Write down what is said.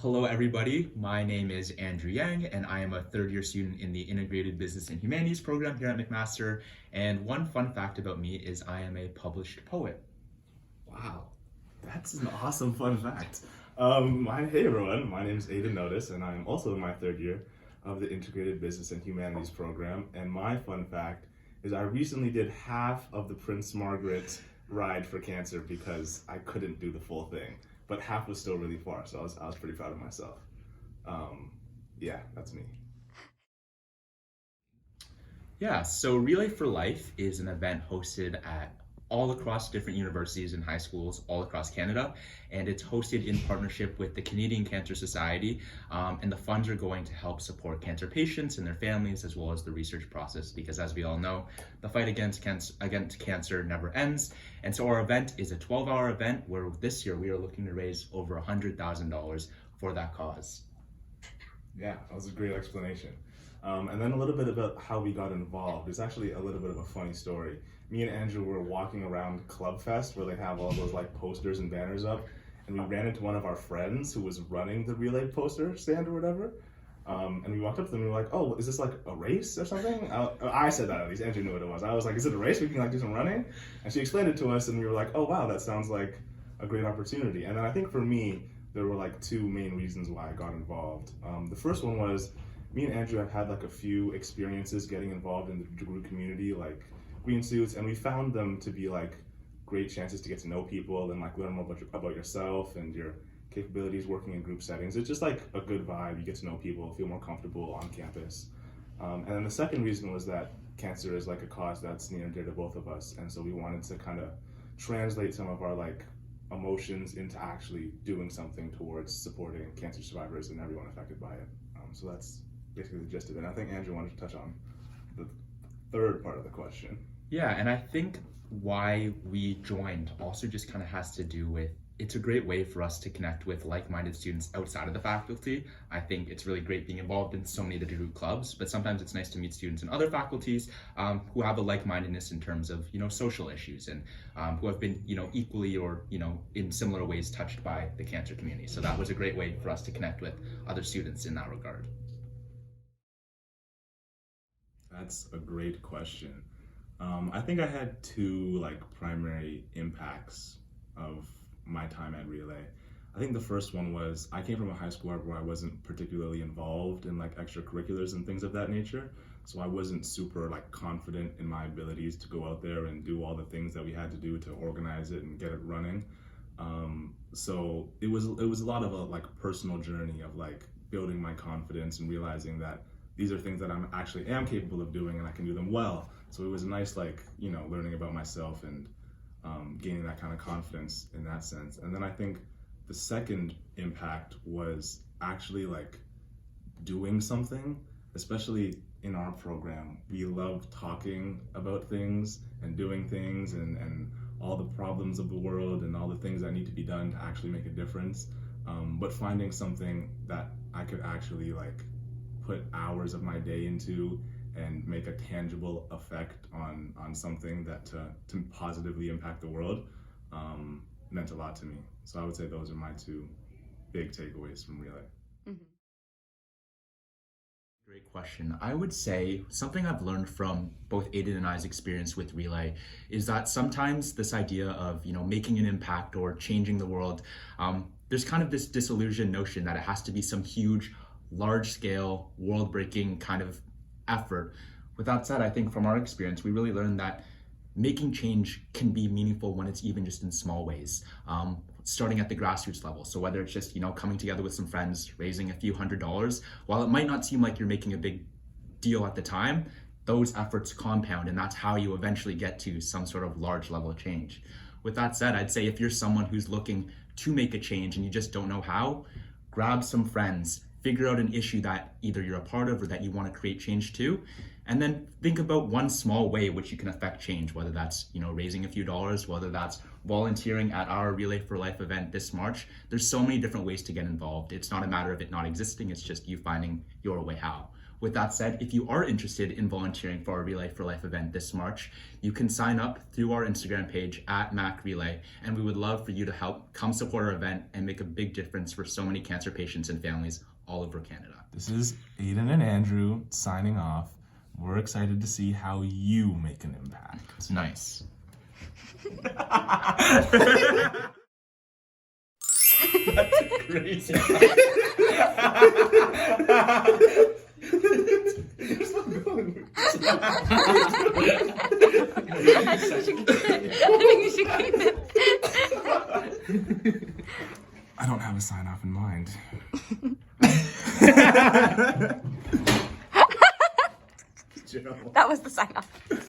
Hello, everybody. My name is Andrew Yang, and I am a third year student in the Integrated Business and Humanities program here at McMaster. And one fun fact about me is I am a published poet. Wow, that's an awesome fun fact. Hey everyone, my name is Ayden, and I'm also in my third year of the Integrated Business and Humanities program. And my fun fact is I recently did half of the Prince Margaret ride for cancer because I couldn't do the full thing, but half was still really far, so I was pretty proud of myself. Yeah, that's me. Yeah, so Relay for Life is an event hosted at all across different universities and high schools all across Canada, and it's hosted in partnership with the Canadian Cancer Society, and the funds are going to help support cancer patients and their families as well as the research process, because as we all know, the fight against cancer never ends. And so our event is a 12-hour event where this year we are looking to raise over $100,000 for that cause. Yeah, that was a great explanation. And then a little bit about how we got involved. It's actually a little bit of a funny story. Me and Andrew were walking around Club Fest where they have all those like posters and banners up, and we ran into one of our friends who was running the relay poster stand or whatever. And we walked up to them and we were like, "Oh, is this like a race or something?" I said that at least. Andrew knew what it was. I was like, "Is it a race? We can like do some running?" And she explained it to us, and we were like, "Oh wow, that sounds like a great opportunity." And then I think for me, there were like two main reasons why I got involved. The first one was me and Andrew have had like a few experiences getting involved in the degree community, like green suits, and we found them to be like great chances to get to know people and like learn more about yourself and your capabilities working in group settings. It's just like a good vibe. You get to know people, feel more comfortable on campus. And then the second reason was that cancer is like a cause that's near and dear to both of us, and so we wanted to kind of translate some of our like emotions into actually doing something towards supporting cancer survivors and everyone affected by it. So that's basically the gist of it. And I think Andrew wanted to touch on the third part of the question. Yeah, and I think why we joined also just kind of has to do with it's a great way for us to connect with like-minded students outside of the faculty. I think it's really great being involved in so many of the group clubs, but sometimes it's nice to meet students in other faculties who have a like-mindedness in terms of social issues and who have been equally or in similar ways touched by the cancer community. So that was a great way for us to connect with other students in that regard. That's a great question. I think I had two like primary impacts of my time at Relay. I think the first one was I came from a high school where I wasn't particularly involved in like extracurriculars and things of that nature. So I wasn't super like confident in my abilities to go out there and do all the things that we had to do to organize it and get it running. So it was a lot of a like personal journey of like building my confidence and realizing that these are things that I'm actually am capable of doing and I can do them well. So it was a nice like learning about myself and gaining that kind of confidence in that sense. And then I think the second impact was actually like doing something, especially in our program. We love talking about things and doing things and all the problems of the world and all the things that need to be done to actually make a difference. But finding something that I could actually like put hours of my day into and make a tangible effect on something that to positively impact the world meant a lot to me. So I would say those are my two big takeaways from Relay. Mm-hmm. Great question. I would say something I've learned from both Ayden and I's experience with Relay is that sometimes this idea of making an impact or changing the world, there's kind of this disillusioned notion that it has to be some huge, large-scale, world-breaking kind of effort. With that said, I think from our experience, we really learned that making change can be meaningful when it's even just in small ways, starting at the grassroots level. So whether it's just coming together with some friends, raising a few $100s, while it might not seem like you're making a big deal at the time, those efforts compound, and that's how you eventually get to some sort of large level of change. With that said, I'd say if you're someone who's looking to make a change and you just don't know how, grab some friends, figure out an issue that either you're a part of or that you want to create change to, and then think about one small way which you can affect change, whether that's raising a few dollars, whether that's volunteering at our Relay for Life event this March. There's so many different ways to get involved. It's not a matter of it not existing, it's just you finding your way how. With that said, if you are interested in volunteering for our Relay for Life event this March, you can sign up through our Instagram page at MacRelay, and we would love for you to help come support our event and make a big difference for so many cancer patients and families all over Canada. This is Ayden and Andrew signing off. We're excited to see how you make an impact. Nice. That's crazy. I think you should keep it. I don't have a sign off in mind. That was the sign off.